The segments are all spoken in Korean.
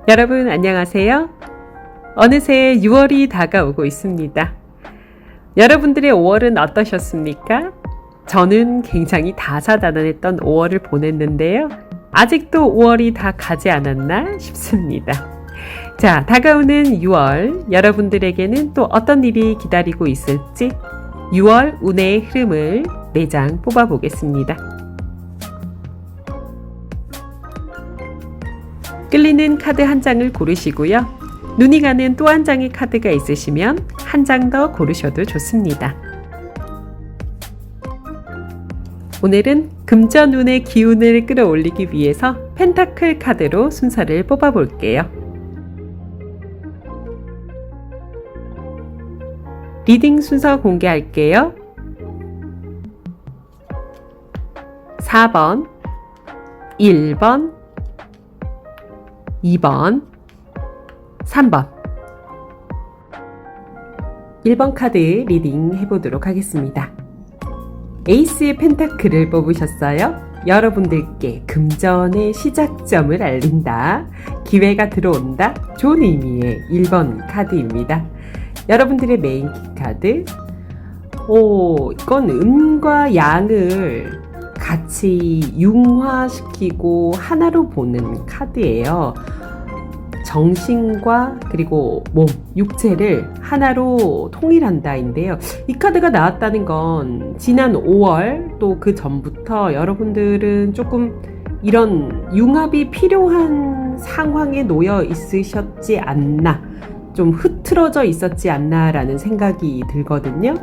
여러분 안녕하세요. 어느새 6월이 다가오고 있습니다. 여러분들의 5월은 어떠셨습니까? 저는 굉장히 다사다난했던 5월을 보냈는데요. 아직도 5월이 다 가지 않았나 싶습니다. 자, 다가오는 6월, 여러분들에게는 또 어떤 일이 기다리고 있을지 6월 운의 흐름을 4장 뽑아보겠습니다. 끌리는 카드 한 장을 고르시고요. 눈이 가는 또 한 장의 카드가 있으시면 한 장 더 고르셔도 좋습니다. 오늘은 금전운의 기운을 끌어올리기 위해서 펜타클 카드로 순서를 뽑아볼게요. 리딩 순서 공개할게요. 4번, 1번, 2번, 3번 1번 카드 리딩 해보도록 하겠습니다. 에이스의 펜타클을 뽑으셨어요. 여러분들께 금전의 시작점을 알린다. 기회가 들어온다. 좋은 의미의 1번 카드입니다. 여러분들의 메인 키카드. 이건 음과 양을 같이 융화시키고 하나로 보는 카드예요. 정신과 그리고 몸, 육체를 하나로 통일한다인데요. 이 카드가 나왔다는 건 지난 5월 또 그 전부터 여러분들은 조금 이런 융합이 필요한 상황에 놓여 있으셨지 않나, 좀 흐트러져 있었지 않나라는 생각이 들거든요.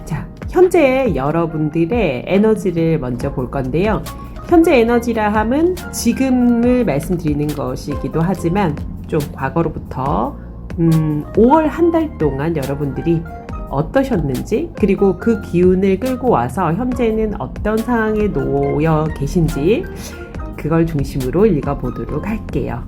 자, 현재 여러분들의 에너지를 먼저 볼 건데요. 현재 에너지라 함은 지금을 말씀드리는 것이기도 하지만 좀 과거로부터 5월 한 달 동안 여러분들이 어떠셨는지, 그리고 그 기운을 끌고 와서 현재는 어떤 상황에 놓여 계신지 그걸 중심으로 읽어보도록 할게요.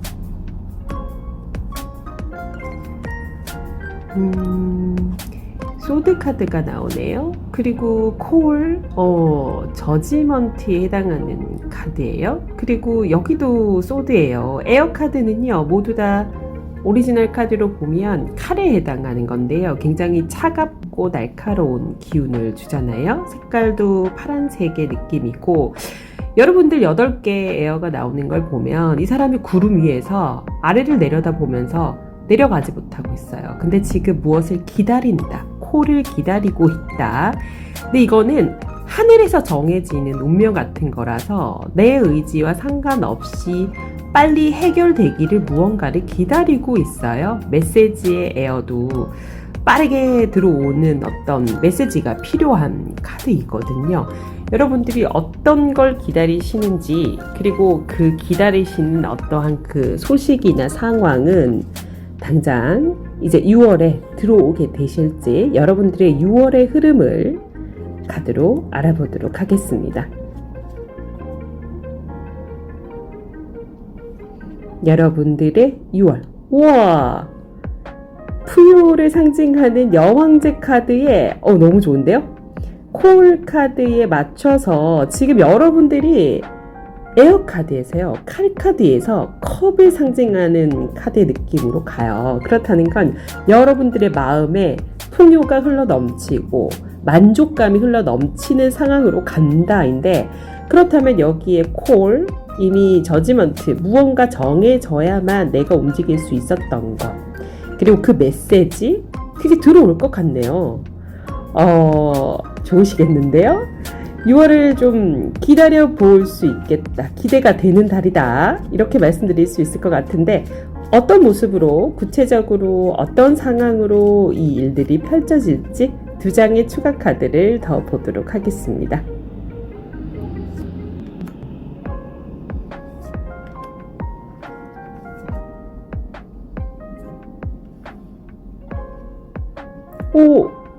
소드 카드가 나오네요. 그리고 콜, 저지먼트에 해당하는 카드예요. 그리고 여기도 소드예요. 에어 카드는요, 모두 다 오리지널 카드로 보면 칼에 해당하는 건데요. 굉장히 차갑고 날카로운 기운을 주잖아요. 색깔도 파란색의 느낌이고, 여러분들 8개 에어가 나오는 걸 보면 이 사람이 구름 위에서 아래를 내려다보면서 내려가지 못하고 있어요. 근데 지금 무엇을 기다린다. 콜을 기다리고 있다. 근데 이거는 하늘에서 정해지는 운명 같은 거라서 내 의지와 상관없이 빨리 해결되기를 무언가를 기다리고 있어요. 메시지의 에어도 빠르게 들어오는 어떤 메시지가 필요한 카드이거든요. 여러분들이 어떤 걸 기다리시는지, 그리고 그 기다리시는 어떠한 그 소식이나 상황은 당장 이제 6월에 들어오게 되실지 여러분들의 6월의 흐름을 카드로 알아보도록 하겠습니다. 여러분들의 6월. 우와! 푸요를 상징하는 여왕제 카드에 너무 좋은데요? 콜 카드에 맞춰서 지금 여러분들이 에어 카드에서요, 칼 카드에서 컵을 상징하는 카드의 느낌으로 가요. 그렇다는 건 여러분들의 마음에 풍요가 흘러 넘치고 만족감이 흘러 넘치는 상황으로 간다인데, 그렇다면 여기에 콜, 이미 저지먼트, 무언가 정해져야만 내가 움직일 수 있었던 것, 그리고 그 메시지, 그게 들어올 것 같네요. 좋으시겠는데요? 6월을 좀 기다려 볼 수 있겠다. 기대가 되는 달이다. 이렇게 말씀드릴 수 있을 것 같은데, 어떤 모습으로, 구체적으로 어떤 상황으로 이 일들이 펼쳐질지 2장의 추가 카드를 더 보도록 하겠습니다.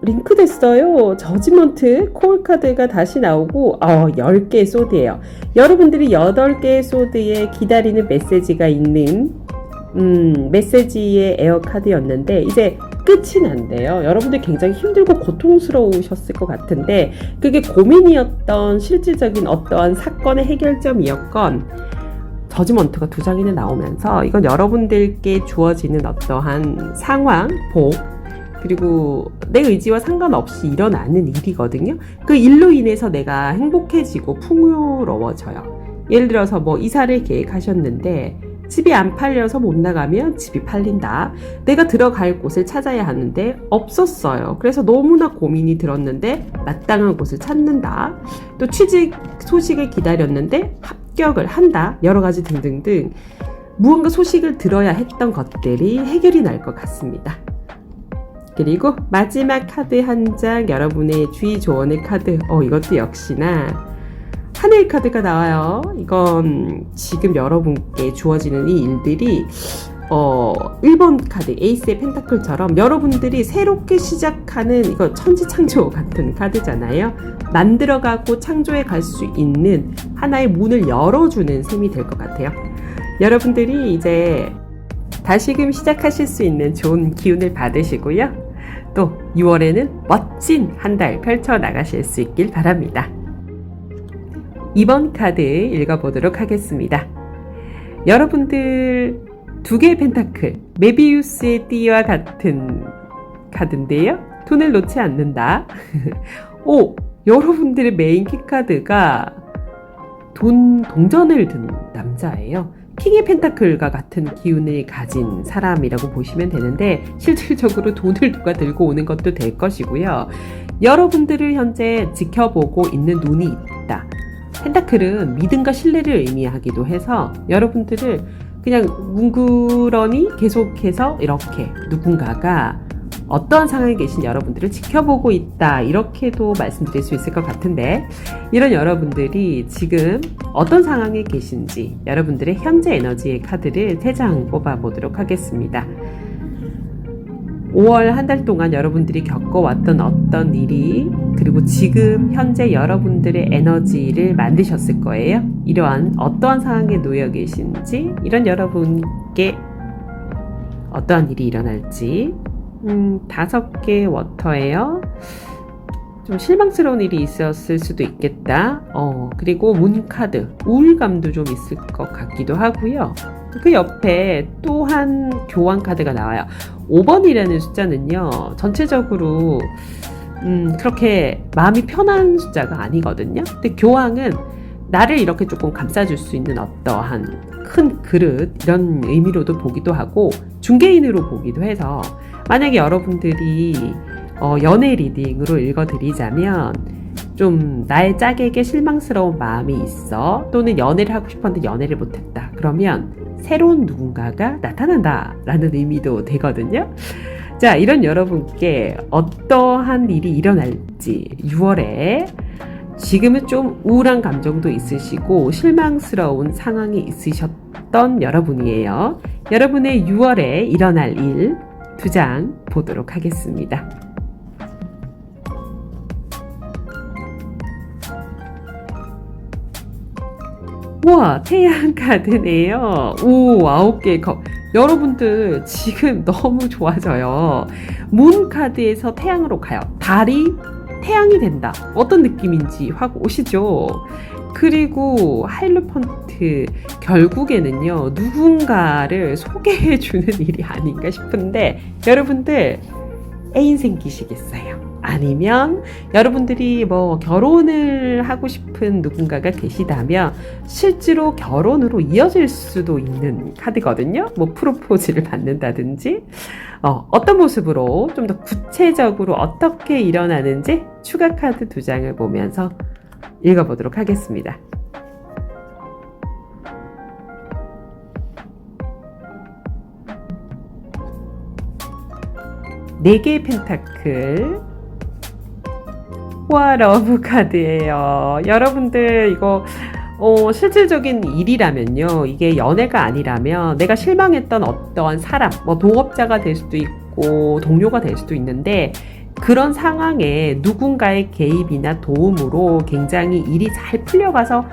링크 됐어요. 저지먼트 콜 카드가 다시 나오고 10개의 소드예요. 여러분들이 8개의 소드에 기다리는 메시지가 있는 메시지의 에어 카드였는데 이제 끝이 난대요. 여러분들 굉장히 힘들고 고통스러우셨을 것 같은데, 그게 고민이었던 실질적인 어떠한 사건의 해결점이었건 저지먼트가 2장이나 나오면서 이건 여러분들께 주어지는 어떠한 상황, 복, 그리고 내 의지와 상관없이 일어나는 일이거든요. 그 일로 인해서 내가 행복해지고 풍요로워져요. 예를 들어서 뭐 이사를 계획하셨는데 집이 안 팔려서 못 나가면 집이 팔린다. 내가 들어갈 곳을 찾아야 하는데 없었어요. 그래서 너무나 고민이 들었는데 마땅한 곳을 찾는다. 또 취직 소식을 기다렸는데 합격을 한다. 여러 가지 등등등 무언가 소식을 들어야 했던 것들이 해결이 날 것 같습니다. 그리고 마지막 카드 한 장, 여러분의 주의 조언의 카드. 이것도 역시나 하늘 카드가 나와요. 이건 지금 여러분께 주어지는 이 일들이 1번 카드 에이스의 펜타클처럼 여러분들이 새롭게 시작하는 이거 천지창조 같은 카드잖아요. 만들어가고 창조해 갈 수 있는 하나의 문을 열어주는 셈이 될 것 같아요. 여러분들이 이제 다시금 시작하실 수 있는 좋은 기운을 받으시고요. 또 6월에는 멋진 한 달 펼쳐나가실 수 있길 바랍니다. 2번 카드 읽어보도록 하겠습니다. 여러분들 2개의 펜타클, 메비우스의 띠와 같은 카드인데요. 돈을 놓지 않는다. 여러분들의 메인 키카드가 동전을 든 남자예요. 킹의 펜타클과 같은 기운을 가진 사람이라고 보시면 되는데 실질적으로 돈을 누가 들고 오는 것도 될 것이고요. 여러분들을 현재 지켜보고 있는 눈이 있다. 펜타클은 믿음과 신뢰를 의미하기도 해서 여러분들을 그냥 뭉그러니 계속해서 이렇게 누군가가 어떠한 상황에 계신 여러분들을 지켜보고 있다, 이렇게도 말씀드릴 수 있을 것 같은데, 이런 여러분들이 지금 어떤 상황에 계신지 여러분들의 현재 에너지의 카드를 3장 뽑아보도록 하겠습니다. 5월 한 달 동안 여러분들이 겪어왔던 어떤 일이, 그리고 지금 현재 여러분들의 에너지를 만드셨을 거예요. 이러한 어떠한 상황에 놓여 계신지, 이런 여러분께 어떠한 일이 일어날지. 5개 워터예요. 좀 실망스러운 일이 있었을 수도 있겠다. 그리고 문카드, 우울감도 좀 있을 것 같기도 하고요. 그 옆에 또한 교환 카드가 나와요. 5번이라는 숫자는요, 전체적으로 그렇게 마음이 편한 숫자가 아니거든요. 근데 교황은 나를 이렇게 조금 감싸줄 수 있는 어떠한 큰 그릇, 이런 의미로도 보기도 하고 중개인으로 보기도 해서, 만약에 여러분들이 연애 리딩으로 읽어드리자면 좀 나의 짝에게 실망스러운 마음이 있어, 또는 연애를 하고 싶었는데 연애를 못했다, 그러면 새로운 누군가가 나타난다 라는 의미도 되거든요. 자, 이런 여러분께 어떠한 일이 일어날지, 6월에 지금은 좀 우울한 감정도 있으시고 실망스러운 상황이 있으셨던 여러분이에요. 여러분의 6월에 일어날 일 2장 보도록 하겠습니다. 와, 태양 카드네요. 9개의 컵. 여러분들 지금 너무 좋아져요. 문 카드에서 태양으로 가요. 달이 태양이 된다. 어떤 느낌인지 확 오시죠? 그리고 하이로펀트, 결국에는요, 누군가를 소개해주는 일이 아닌가 싶은데, 여러분들 애인 생기시겠어요? 아니면 여러분들이 뭐 결혼을 하고 싶은 누군가가 계시다면 실제로 결혼으로 이어질 수도 있는 카드거든요. 뭐 프로포즈를 받는다든지, 어떤 모습으로 좀 더 구체적으로 어떻게 일어나는지 추가 카드 2장을 보면서 읽어보도록 하겠습니다. 네 개의 펜타클, 와, 러브 카드예요. 여러분들 이거 실질적인 일이라면요, 이게 연애가 아니라면 내가 실망했던 어떠한 사람, 뭐 동업자가 될 수도 있고 동료가 될 수도 있는데, 그런 상황에 누군가의 개입이나 도움으로 굉장히 일이 잘 풀려가서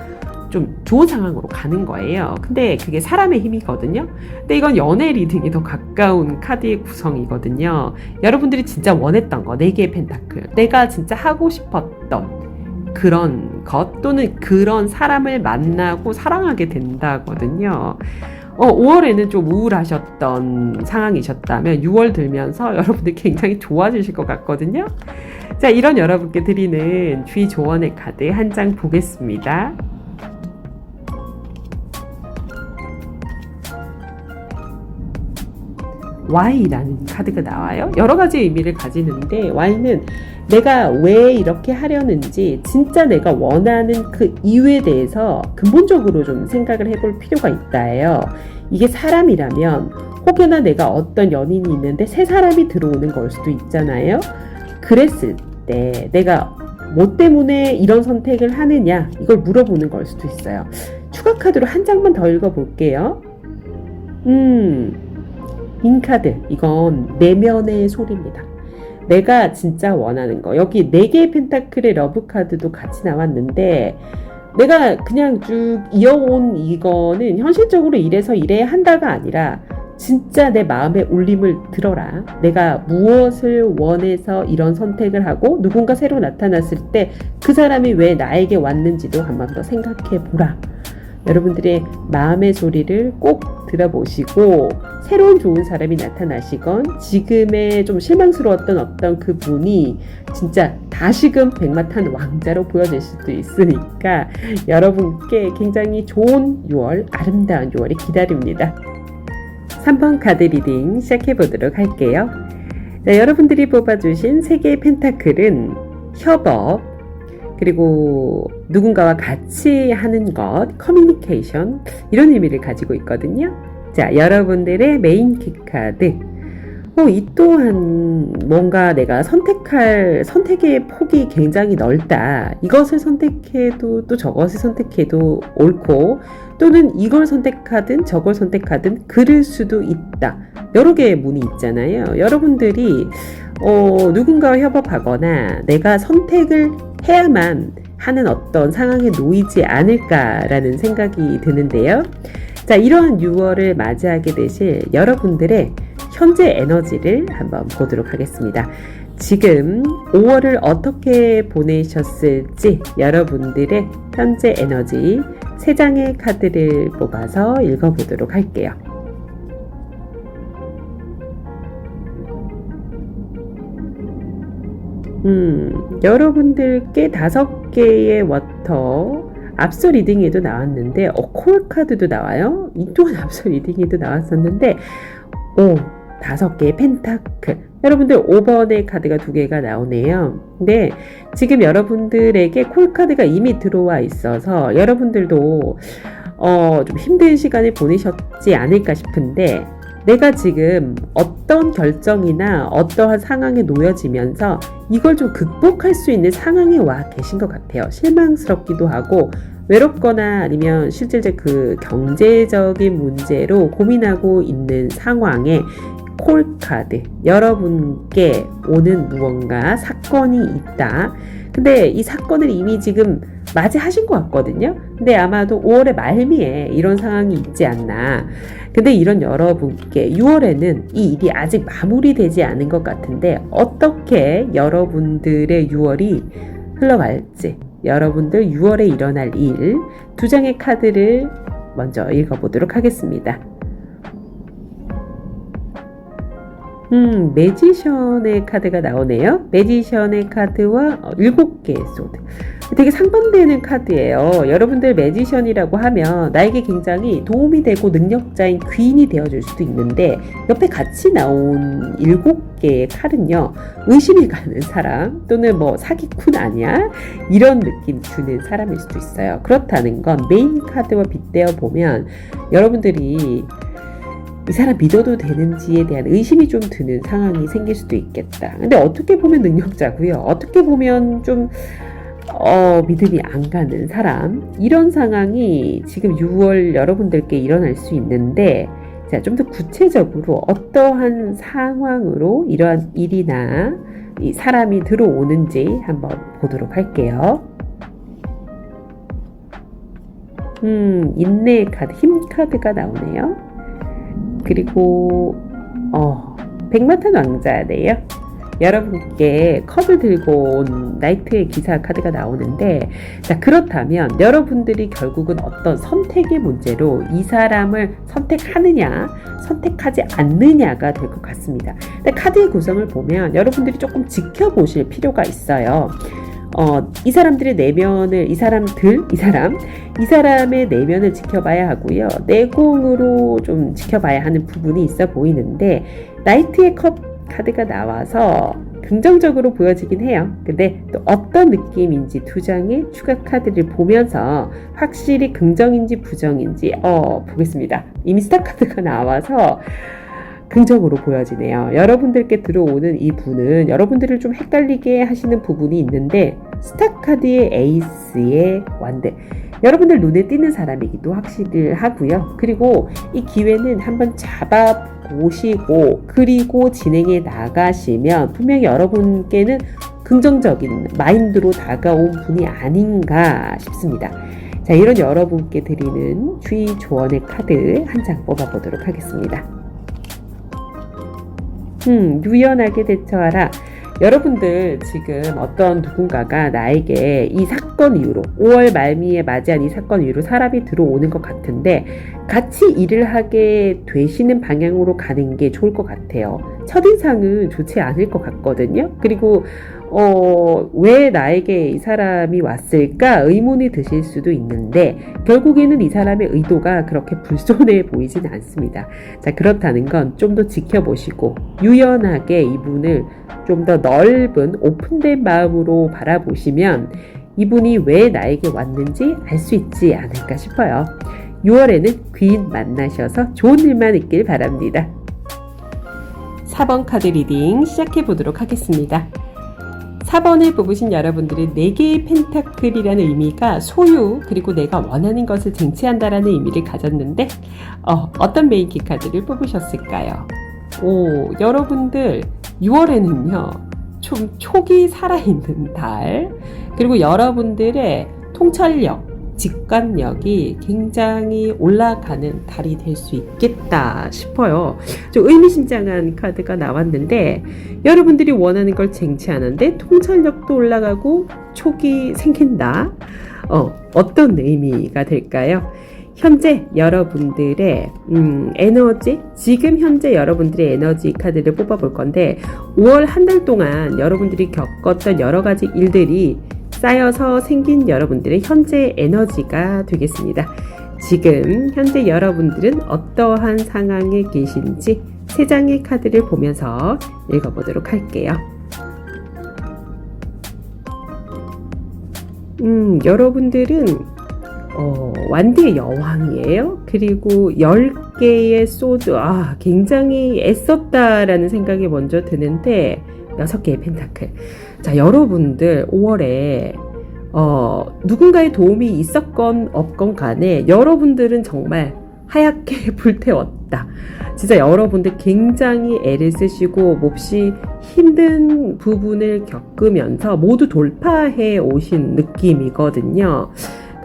좀 좋은 상황으로 가는 거예요. 근데 그게 사람의 힘이거든요. 근데 이건 연애 리딩이 더 가까운 카드의 구성이거든요. 여러분들이 진짜 원했던 거, 4개의 펜타클, 내가 진짜 하고 싶었던 그런 것 또는 그런 사람을 만나고 사랑하게 된다거든요. 5월에는 좀 우울하셨던 상황이셨다면 6월 들면서 여러분들 굉장히 좋아지실 것 같거든요. 자, 이런 여러분께 드리는 주의 조언의 카드 한 장 보겠습니다. Y라는 카드가 나와요. 여러 가지 의미를 가지는데 Y는 내가 왜 이렇게 하려는지 진짜 내가 원하는 그 이유에 대해서 근본적으로 좀 생각을 해볼 필요가 있다예요. 이게 사람이라면 혹여나 내가 어떤 연인이 있는데 새 사람이 들어오는 걸 수도 있잖아요. 그랬을 때 내가 뭐 때문에 이런 선택을 하느냐 이걸 물어보는 걸 수도 있어요. 추가 카드로 한 장만 더 읽어볼게요. 인카드, 이건 내면의 소리입니다. 내가 진짜 원하는 거. 여기 4개의 펜타클의 러브 카드도 같이 나왔는데 내가 그냥 쭉 이어온 이거는 현실적으로 이래서 이래야 한다가 아니라 진짜 내 마음의 울림을 들어라. 내가 무엇을 원해서 이런 선택을 하고 누군가 새로 나타났을 때 그 사람이 왜 나에게 왔는지도 한 번 더 생각해 보라. 여러분들의 마음의 소리를 꼭 들어보시고 새로운 좋은 사람이 나타나시건 지금의 좀 실망스러웠던 어떤 그 분이 진짜 다시금 백마탄 왕자로 보여질 수도 있으니까 여러분께 굉장히 좋은 6월, 아름다운 6월이 기다립니다. 3번 카드 리딩 시작해 보도록 할게요. 네, 여러분들이 뽑아주신 3개의 펜타클은 협업, 그리고 누군가와 같이 하는 것, 커뮤니케이션, 이런 의미를 가지고 있거든요. 자, 여러분들의 메인 키카드. 이 또한 뭔가 내가 선택의 폭이 굉장히 넓다. 이것을 선택해도 또 저것을 선택해도 옳고, 또는 이걸 선택하든 저걸 선택하든 그럴 수도 있다. 여러 개의 문이 있잖아요. 여러분들이 누군가와 협업하거나 내가 선택을 해야만 하는 어떤 상황에 놓이지 않을까라는 생각이 드는데요. 자, 이러한 6월을 맞이하게 되실 여러분들의 현재 에너지를 한번 보도록 하겠습니다. 지금 5월을 어떻게 보내셨을지 여러분들의 현재 에너지 3장의 카드를 뽑아서 읽어보도록 할게요. 여러분들께 5개의 워터 앞서 리딩에도 나왔는데 콜 카드도 나와요. 이 또한 앞서 리딩에도 나왔었는데 5개의 펜타클. 여러분들 5번의 카드가 2개가 나오네요. 근데 지금 여러분들에게 콜 카드가 이미 들어와 있어서 여러분들도 좀 힘든 시간을 보내셨지 않을까 싶은데 내가 지금 어떤 결정이나 어떠한 상황에 놓여지면서 이걸 좀 극복할 수 있는 상황에 와 계신 것 같아요. 실망스럽기도 하고 외롭거나 아니면 실질적 그 경제적인 문제로 고민하고 있는 상황에 콜카드, 여러분께 오는 무언가 사건이 있다. 근데 이 사건을 이미 지금 맞이하신 것 같거든요. 근데 아마도 5월의 말미에 이런 상황이 있지 않나. 근데 이런 여러분께 6월에는 이 일이 아직 마무리되지 않은 것 같은데 어떻게 여러분들의 6월이 흘러갈지, 여러분들 6월에 일어날 일 2장의 카드를 먼저 읽어보도록 하겠습니다. 매지션의 카드가 나오네요. 매지션의 카드와 7개의 소드. 되게 상반되는 카드예요. 여러분들 매지션이라고 하면 나에게 굉장히 도움이 되고 능력자인 귀인이 되어줄 수도 있는데 옆에 같이 나온 7개의 칼은요, 의심이 가는 사람 또는 뭐 사기꾼 아니야? 이런 느낌 주는 사람일 수도 있어요. 그렇다는 건 메인 카드와 빗대어 보면 여러분들이 이 사람 믿어도 되는지에 대한 의심이 좀 드는 상황이 생길 수도 있겠다. 근데 어떻게 보면 능력자고요. 어떻게 보면 좀 믿음이 안 가는 사람, 이런 상황이 지금 6월 여러분들께 일어날 수 있는데, 자, 좀 더 구체적으로 어떠한 상황으로 이러한 일이나 이 사람이 들어오는지 한번 보도록 할게요. 인내의 카드, 힘 카드가 나오네요. 그리고 백마탄 왕자네요. 여러분께 컵을 들고 온 나이트의 기사 카드가 나오는데, 자, 그렇다면 여러분들이 결국은 어떤 선택의 문제로 이 사람을 선택하느냐 선택하지 않느냐가 될 것 같습니다. 근데 카드의 구성을 보면 여러분들이 조금 지켜보실 필요가 있어요. 이 사람들의 내면을, 이 사람의 내면을 지켜봐야 하고요. 내공으로 좀 지켜봐야 하는 부분이 있어 보이는데, 나이트의 컵 카드가 나와서 긍정적으로 보여지긴 해요. 근데 또 어떤 느낌인지 두 장의 추가 카드를 보면서 확실히 긍정인지 부정인지 보겠습니다. 이미 스타 카드가 나와서 긍정으로 보여지네요. 여러분들께 들어오는 이 분은 여러분들을 좀 헷갈리게 하시는 부분이 있는데, 스타 카드의 에이스의 완드, 여러분들 눈에 띄는 사람이기도 확실하고요. 그리고 이 기회는 한번 잡아보시고 그리고 진행해 나가시면 분명히 여러분께는 긍정적인 마인드로 다가온 분이 아닌가 싶습니다. 자, 이런 여러분께 드리는 주의 조언의 카드 한 장 뽑아보도록 하겠습니다. 유연하게 대처하라. 여러분들 지금 어떤 누군가가 나에게 이 사건 이후로 5월 말미에 맞이한 이 사건 이후로 사람이 들어오는 것 같은데, 같이 일을 하게 되시는 방향으로 가는 게 좋을 것 같아요. 첫인상은 좋지 않을 것 같거든요. 그리고 왜 나에게 이 사람이 왔을까 의문이 드실 수도 있는데, 결국에는 이 사람의 의도가 그렇게 불손해 보이진 않습니다. 자, 그렇다는 건 좀 더 지켜보시고 유연하게 이분을 좀 더 넓은 오픈된 마음으로 바라보시면 이분이 왜 나에게 왔는지 알 수 있지 않을까 싶어요. 6월에는 귀인 만나셔서 좋은 일만 있길 바랍니다. 4번 카드 리딩 시작해 보도록 하겠습니다. 4번을 뽑으신 여러분들은 4개의 펜타클이라는 의미가 소유, 그리고 내가 원하는 것을 쟁취한다라는 의미를 가졌는데, 어떤 메인키 카드를 뽑으셨을까요? 여러분들 6월에는요 좀 촉이 살아있는 달, 그리고 여러분들의 통찰력, 직관력이 굉장히 올라가는 달이 될 수 있겠다 싶어요. 좀 의미심장한 카드가 나왔는데, 여러분들이 원하는 걸 쟁취하는데 통찰력도 올라가고 촉이 생긴다. 어떤 의미가 될까요? 현재 여러분들의 에너지, 지금 현재 여러분들의 에너지 카드를 뽑아볼 건데, 5월 한 달 동안 여러분들이 겪었던 여러 가지 일들이 쌓여서 생긴 여러분들의 현재 에너지가 되겠습니다. 지금 현재 여러분들은 어떠한 상황에 계신지 3장의 카드를 보면서 읽어보도록 할게요. 여러분들은 완디의 여왕이에요. 그리고 10개의 소드, 굉장히 애썼다라는 생각이 먼저 드는데, 6개의 펜타클. 자, 여러분들 5월에 누군가의 도움이 있었건 없건 간에 여러분들은 정말 하얗게 불태웠다. 진짜 여러분들 굉장히 애를 쓰시고 몹시 힘든 부분을 겪으면서 모두 돌파해 오신 느낌이거든요.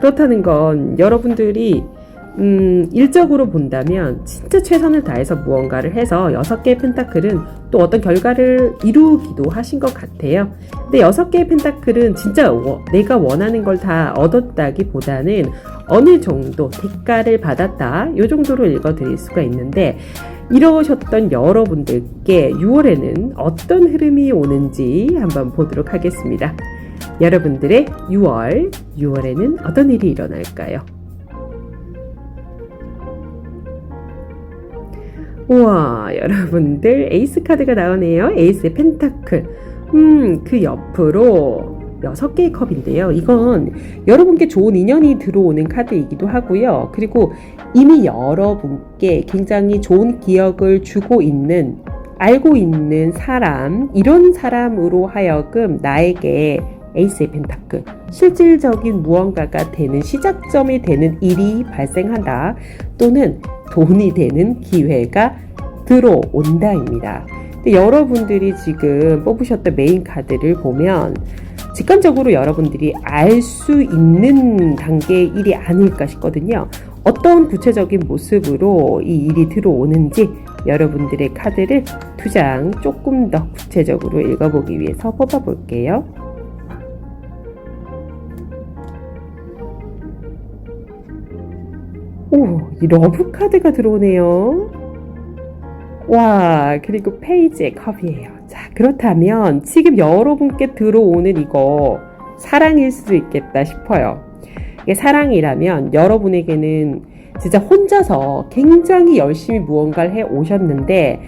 그렇다는 건 여러분들이 일적으로 본다면 진짜 최선을 다해서 무언가를 해서 6개의 펜타클은 또 어떤 결과를 이루기도 하신 것 같아요. 근데 6개의 펜타클은 진짜 내가 원하는 걸 다 얻었다기보다는 어느 정도 대가를 받았다, 이 정도로 읽어드릴 수가 있는데, 이러셨던 여러분들께 6월에는 어떤 흐름이 오는지 한번 보도록 하겠습니다. 여러분들의 6월에는 어떤 일이 일어날까요? 우와, 여러분들 에이스 카드가 나오네요. 에이스의 펜타클. 그 옆으로 6개의 컵인데요. 이건 여러분께 좋은 인연이 들어오는 카드이기도 하고요. 그리고 이미 여러분께 굉장히 좋은 기억을 주고 있는, 알고 있는 사람, 이런 사람으로 하여금 나에게 에이스의 펜타클, 실질적인 무언가가 되는 시작점이 되는 일이 발생한다, 또는 돈이 되는 기회가 들어온다입니다. 근데 여러분들이 지금 뽑으셨던 메인 카드를 보면 직관적으로 여러분들이 알 수 있는 단계의 일이 아닐까 싶거든요. 어떤 구체적인 모습으로 이 일이 들어오는지 여러분들의 카드를 2장 조금 더 구체적으로 읽어보기 위해서 뽑아볼게요. 오, 이 러브 카드가 들어오네요. 와, 그리고 페이지의 컵이에요. 자, 그렇다면 지금 여러분께 들어오는 이거 사랑일 수도 있겠다 싶어요. 이게 사랑이라면 여러분에게는 진짜 혼자서 굉장히 열심히 무언가를 해 오셨는데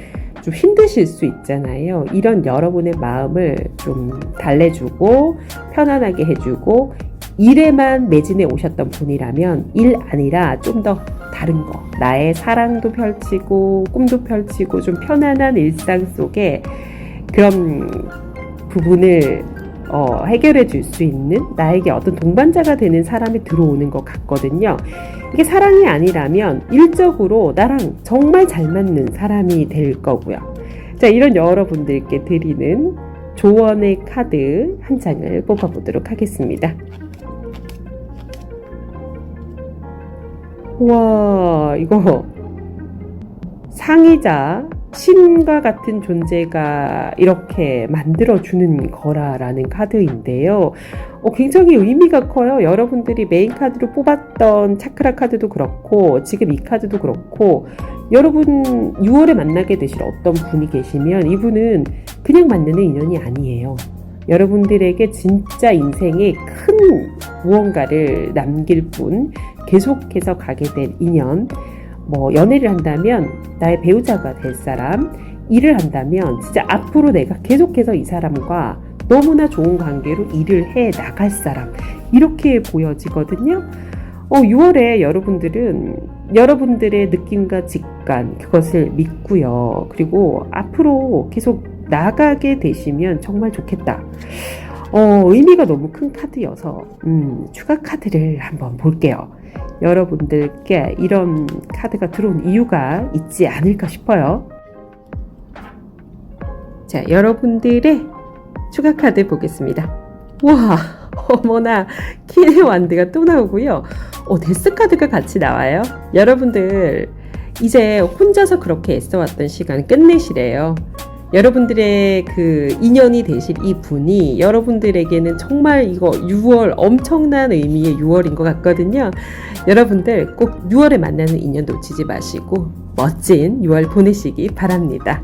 좀 힘드실 수 있잖아요. 이런 여러분의 마음을 좀 달래주고 편안하게 해주고 일에만 매진해 오셨던 분이라면 일 아니라 좀 더 다른 거, 나의 사랑도 펼치고 꿈도 펼치고 좀 편안한 일상 속에 그런 부분을 해결해 줄 수 있는 나에게 어떤 동반자가 되는 사람이 들어오는 것 같거든요. 이게 사랑이 아니라면 일적으로 나랑 정말 잘 맞는 사람이 될 거고요. 자, 이런 여러분들께 드리는 조언의 카드 한 장을 뽑아보도록 하겠습니다. 와, 이거 상이자 신과 같은 존재가 이렇게 만들어주는 거라라는 카드인데요. 굉장히 의미가 커요. 여러분들이 메인 카드로 뽑았던 차크라 카드도 그렇고 지금 이 카드도 그렇고 여러분 6월에 만나게 되실 어떤 분이 계시면 이분은 그냥 만나는 인연이 아니에요. 여러분들에게 진짜 인생에 큰 무언가를 남길 분, 계속해서 가게 될 인연, 연애를 한다면 나의 배우자가 될 사람, 일을 한다면 진짜 앞으로 내가 계속해서 이 사람과 너무나 좋은 관계로 일을 해 나갈 사람, 이렇게 보여지거든요. 6월에 여러분들은 여러분들의 느낌과 직관, 그것을 믿고요. 그리고 앞으로 계속 나가게 되시면 정말 좋겠다. 의미가 너무 큰 카드여서 추가 카드를 한번 볼게요. 여러분들께 이런 카드가 들어온 이유가 있지 않을까 싶어요. 자, 여러분들의 추가 카드 보겠습니다. 와, 어머나, 퀸의 완드가 또 나오고요. 데스 카드가 같이 나와요. 여러분들 이제 혼자서 그렇게 애써왔던 시간 끝내시래요. 여러분들의 그 인연이 되실 이 분이 여러분들에게는 정말 이거 6월 엄청난 의미의 6월인 것 같거든요. 여러분들 꼭 6월에 만나는 인연 놓치지 마시고 멋진 6월 보내시기 바랍니다.